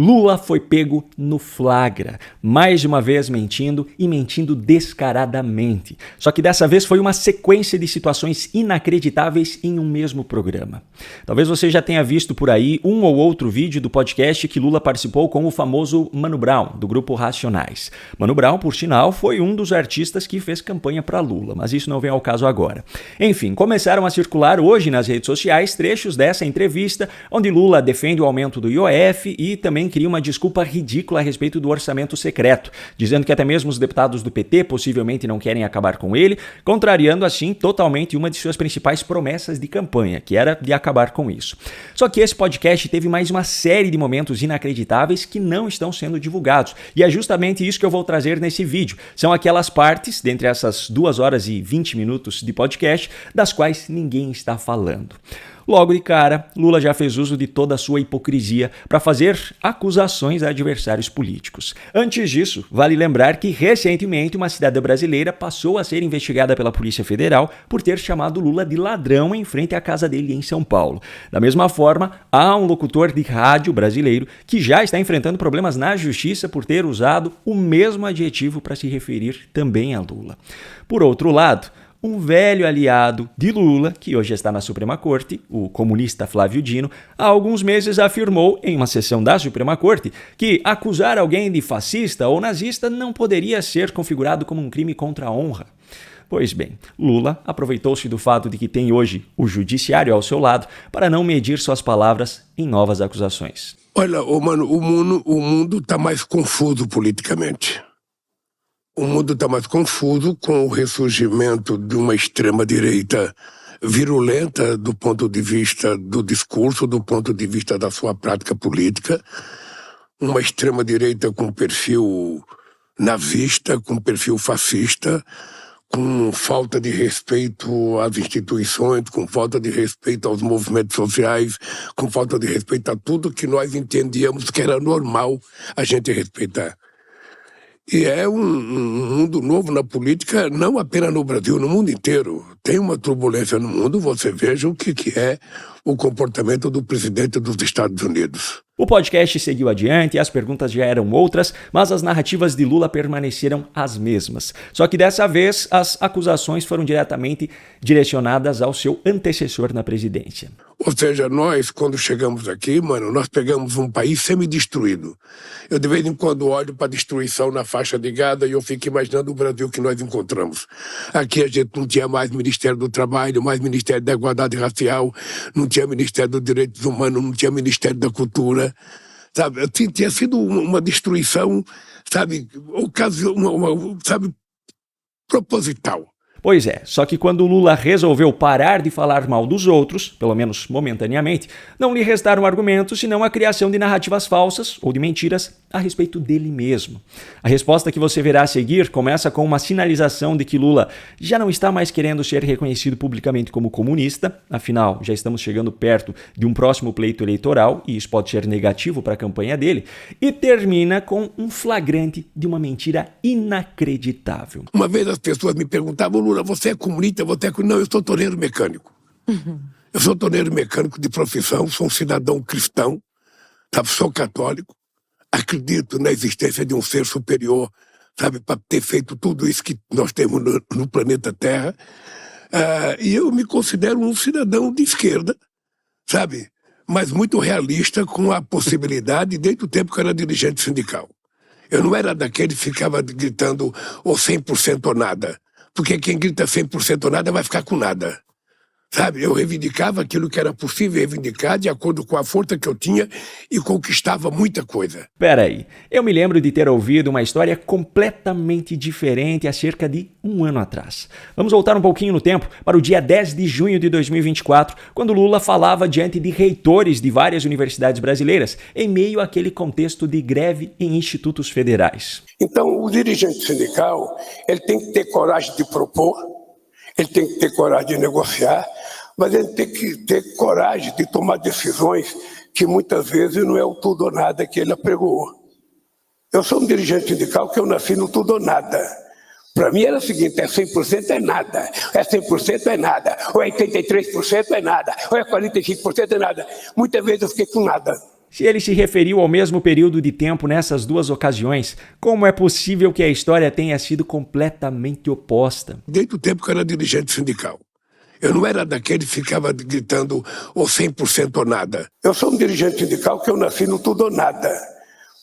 Lula foi pego no flagra, mais de uma vez mentindo e mentindo descaradamente. Só que dessa vez foi uma sequência de situações inacreditáveis em um mesmo programa. Talvez você já tenha visto por aí um ou outro vídeo do podcast que Lula participou com o famoso Mano Brown, do grupo Racionais. Mano Brown, por sinal, foi um dos artistas que fez campanha para Lula, mas isso não vem ao caso agora. Enfim, começaram a circular hoje nas redes sociais trechos dessa entrevista, onde Lula defende o aumento do IOF e também cria uma desculpa ridícula a respeito do orçamento secreto, dizendo que até mesmo os deputados do PT possivelmente não querem acabar com ele, contrariando assim totalmente uma de suas principais promessas de campanha, que era de acabar com isso. Só que esse podcast teve mais uma série de momentos inacreditáveis que não estão sendo divulgados, e é justamente isso que eu vou trazer nesse vídeo. São aquelas partes, dentre essas 2 horas e 20 minutos de podcast, das quais ninguém está falando. Logo de cara, Lula já fez uso de toda a sua hipocrisia para fazer acusações a adversários políticos. Antes disso, vale lembrar que recentemente uma cidadã brasileira passou a ser investigada pela Polícia Federal por ter chamado Lula de ladrão em frente à casa dele em São Paulo. Da mesma forma, há um locutor de rádio brasileiro que já está enfrentando problemas na justiça por ter usado o mesmo adjetivo para se referir também a Lula. Por outro lado, um velho aliado de Lula, que hoje está na Suprema Corte, o comunista Flávio Dino, há alguns meses afirmou em uma sessão da Suprema Corte que acusar alguém de fascista ou nazista não poderia ser configurado como um crime contra a honra. Pois bem, Lula aproveitou-se do fato de que tem hoje o judiciário ao seu lado para não medir suas palavras em novas acusações. Olha, mano, o mundo está mais confuso politicamente. O mundo está mais confuso com o ressurgimento de uma extrema-direita virulenta do ponto de vista do discurso, do ponto de vista da sua prática política. Uma extrema-direita com perfil nazista, com perfil fascista, com falta de respeito às instituições, com falta de respeito aos movimentos sociais, com falta de respeito a tudo que nós entendíamos que era normal a gente respeitar. E é um mundo novo na política, não apenas no Brasil, no mundo inteiro. Tem uma turbulência no mundo, você veja o que é o comportamento do presidente dos Estados Unidos. O podcast seguiu adiante, as perguntas já eram outras, mas as narrativas de Lula permaneceram as mesmas. Só que dessa vez, as acusações foram diretamente direcionadas ao seu antecessor na presidência. Ou seja, nós, quando chegamos aqui, mano, nós pegamos um país semi-destruído. Eu, de vez em quando, olho para a destruição na faixa de Gaza e eu fico imaginando o Brasil que nós encontramos. Aqui a gente não tinha mais Ministério do Trabalho, mais Ministério da Igualdade Racial, não tinha Ministério dos Direitos Humanos, não tinha Ministério da Cultura. Sabe, tinha sido uma destruição, sabe, proposital. Pois é, só que quando Lula resolveu parar de falar mal dos outros, pelo menos momentaneamente, não lhe restaram argumentos senão a criação de narrativas falsas ou de mentiras a respeito dele mesmo. A resposta que você verá a seguir começa com uma sinalização de que Lula já não está mais querendo ser reconhecido publicamente como comunista, afinal, já estamos chegando perto de um próximo pleito eleitoral e isso pode ser negativo para a campanha dele, e termina com um flagrante de uma mentira inacreditável. Uma vez as pessoas me perguntavam: Lula, você é comunista? Não, eu sou torneiro mecânico. Eu sou torneiro mecânico de profissão, sou um cidadão cristão, sabe? Sou católico, acredito na existência de um ser superior, sabe, para ter feito tudo isso que nós temos no planeta Terra. E eu me considero um cidadão de esquerda, sabe, mas muito realista com a possibilidade, desde o tempo que eu era dirigente sindical. Eu não era daquele que ficava gritando ou 100% ou nada. Porque quem grita 100% ou nada vai ficar com nada. Sabe, eu reivindicava aquilo que era possível reivindicar de acordo com a força que eu tinha e conquistava muita coisa. Peraí, eu me lembro de ter ouvido uma história completamente diferente há cerca de 1 ano atrás. Vamos voltar um pouquinho no tempo para o dia 10 de junho de 2024, quando Lula falava diante de reitores de várias universidades brasileiras, em meio àquele contexto de greve em institutos federais. Então, o dirigente sindical, ele tem que ter coragem de propor, ele tem que ter coragem de negociar, mas ele tem que ter coragem de tomar decisões que muitas vezes não é o tudo ou nada que ele apregou. Eu sou um dirigente sindical que eu nasci no tudo ou nada. Para mim era o seguinte: é 100% é nada, é 100% é nada, ou é 83% é nada, ou é 45% é nada. Muitas vezes eu fiquei com nada. Se ele se referiu ao mesmo período de tempo nessas duas ocasiões, como é possível que a história tenha sido completamente oposta? Desde o tempo que eu era dirigente sindical. Eu não era daquele que ficava gritando ou 100% ou nada. Eu sou um dirigente sindical que eu nasci no tudo ou nada.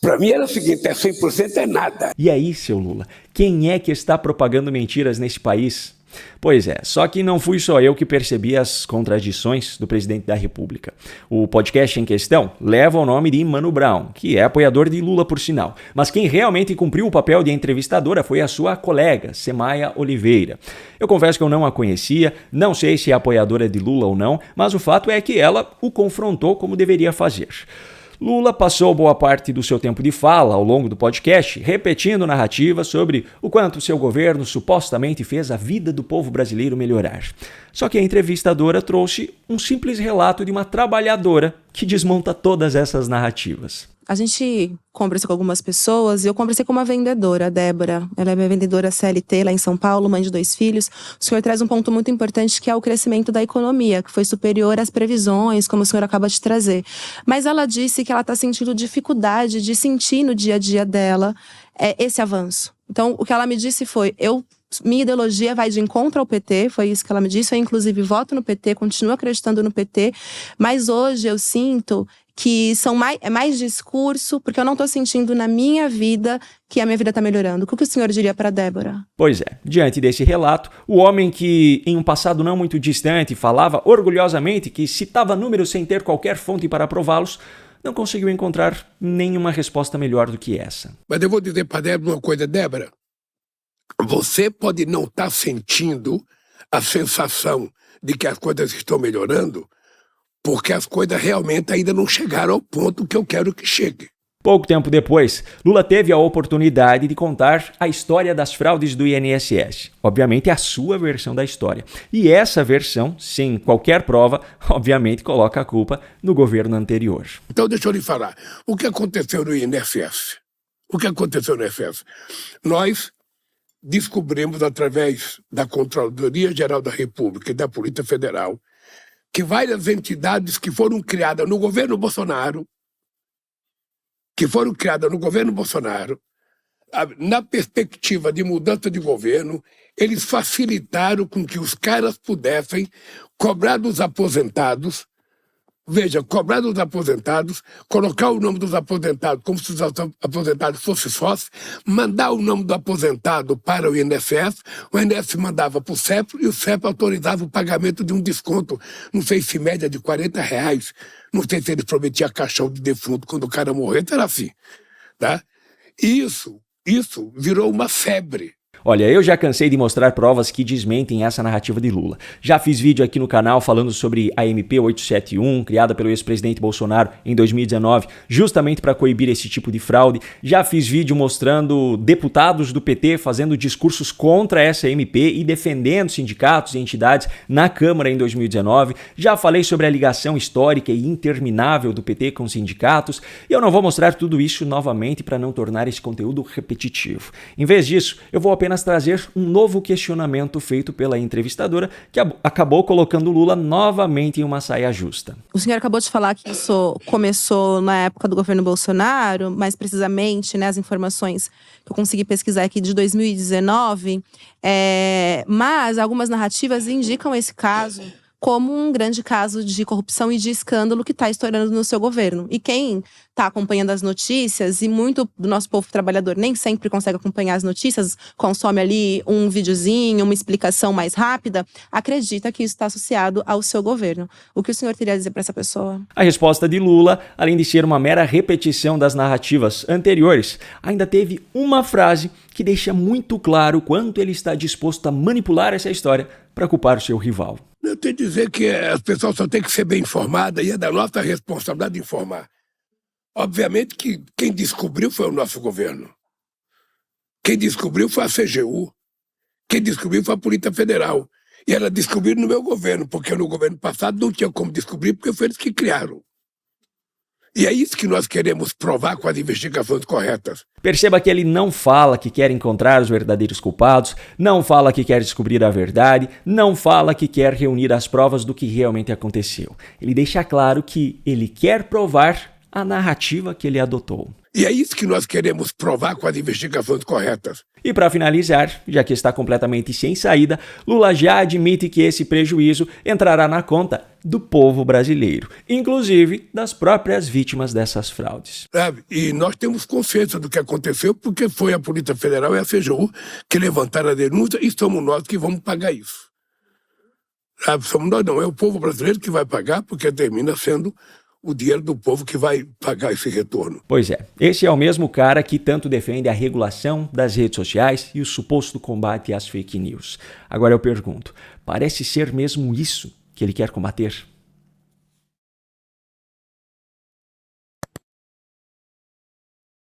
Para mim era o seguinte, é 100% é nada. E aí, seu Lula, quem é que está propagando mentiras nesse país? Pois é, só que não fui só eu que percebi as contradições do presidente da República. O podcast em questão leva o nome de Mano Brown, que é apoiador de Lula por sinal. Mas quem realmente cumpriu o papel de entrevistadora foi a sua colega, Semaia Oliveira. Eu confesso que eu não a conhecia, não sei se é apoiadora de Lula ou não, mas o fato é que ela o confrontou como deveria fazer. Lula passou boa parte do seu tempo de fala ao longo do podcast repetindo narrativas sobre o quanto seu governo supostamente fez a vida do povo brasileiro melhorar. Só que a entrevistadora trouxe um simples relato de uma trabalhadora que desmonta todas essas narrativas. A gente conversou com algumas pessoas e eu conversei com uma vendedora, a Débora. Ela é minha vendedora CLT lá em São Paulo, mãe de 2 filhos. O senhor traz um ponto muito importante que é o crescimento da economia, que foi superior às previsões, como o senhor acaba de trazer. Mas ela disse que ela está sentindo dificuldade de sentir no dia a dia dela esse avanço. Então, o que ela me disse foi, minha ideologia vai de encontro ao PT, foi isso que ela me disse. Eu, inclusive, voto no PT, continuo acreditando no PT, mas hoje eu sinto que é mais discurso, porque eu não estou sentindo na minha vida que a minha vida está melhorando. O que o senhor diria para Débora? Pois é, diante desse relato, o homem que em um passado não muito distante falava orgulhosamente que citava números sem ter qualquer fonte para prová-los, não conseguiu encontrar nenhuma resposta melhor do que essa. Mas eu vou dizer para Débora uma coisa, Débora. Você pode não estar sentindo a sensação de que as coisas estão melhorando, porque as coisas realmente ainda não chegaram ao ponto que eu quero que chegue. Pouco tempo depois, Lula teve a oportunidade de contar a história das fraudes do INSS. Obviamente, a sua versão da história. E essa versão, sem qualquer prova, obviamente coloca a culpa no governo anterior. Então, deixa eu lhe falar. O que aconteceu no INSS? O que aconteceu no INSS? Nós descobrimos, através da Controladoria Geral da República e da Polícia Federal, que várias entidades que foram criadas no governo Bolsonaro, na perspectiva de mudança de governo, eles facilitaram com que os caras pudessem cobrar dos aposentados, colocar o nome dos aposentados como se os aposentados fossem sócios, mandar o nome do aposentado para o INSS mandava para o CEP e o CEP autorizava o pagamento de um desconto, não sei se média de R$40, não sei se ele prometia caixão de defunto quando o cara morrer, era assim, tá? Isso virou uma febre. Olha, eu já cansei de mostrar provas que desmentem essa narrativa de Lula. Já fiz vídeo aqui no canal falando sobre a MP 871, criada pelo ex-presidente Bolsonaro em 2019, justamente para coibir esse tipo de fraude. Já fiz vídeo mostrando deputados do PT fazendo discursos contra essa MP e defendendo sindicatos e entidades na Câmara em 2019. Já falei sobre a ligação histórica e interminável do PT com sindicatos. E eu não vou mostrar tudo isso novamente para não tornar esse conteúdo repetitivo. Em vez disso, eu vou apenas trazer um novo questionamento feito pela entrevistadora, que acabou colocando Lula novamente em uma saia justa. O senhor acabou de falar que isso começou na época do governo Bolsonaro, mais precisamente, né, as informações que eu consegui pesquisar aqui de 2019, mas algumas narrativas indicam esse caso como um grande caso de corrupção e de escândalo que está estourando no seu governo. E quem está acompanhando as notícias, e muito do nosso povo trabalhador nem sempre consegue acompanhar as notícias, consome ali um videozinho, uma explicação mais rápida, acredita que isso está associado ao seu governo. O que o senhor teria a dizer para essa pessoa? A resposta de Lula, além de ser uma mera repetição das narrativas anteriores, ainda teve uma frase que deixa muito claro quanto ele está disposto a manipular essa história para culpar o seu rival. Eu tenho que dizer que as pessoas só têm que ser bem informadas e é da nossa responsabilidade informar. Obviamente que quem descobriu foi o nosso governo. Quem descobriu foi a CGU. Quem descobriu foi a Polícia Federal. E ela descobriu no meu governo, porque no governo passado não tinha como descobrir, porque foi eles que criaram. E é isso que nós queremos provar com as investigações corretas. Perceba que ele não fala que quer encontrar os verdadeiros culpados, não fala que quer descobrir a verdade, não fala que quer reunir as provas do que realmente aconteceu. Ele deixa claro que ele quer provar a narrativa que ele adotou. E é isso que nós queremos provar com as investigações corretas. E para finalizar, já que está completamente sem saída, Lula já admite que esse prejuízo entrará na conta do povo brasileiro, inclusive das próprias vítimas dessas fraudes. Sabe? E nós temos consciência do que aconteceu, porque foi a Polícia Federal e a CGU que levantaram a denúncia e somos nós que vamos pagar isso. Sabe? Somos nós não, é o povo brasileiro que vai pagar, porque termina sendo o dinheiro do povo que vai pagar esse retorno. Pois é, esse é o mesmo cara que tanto defende a regulação das redes sociais e o suposto combate às fake news. Agora eu pergunto, parece ser mesmo isso que ele quer combater?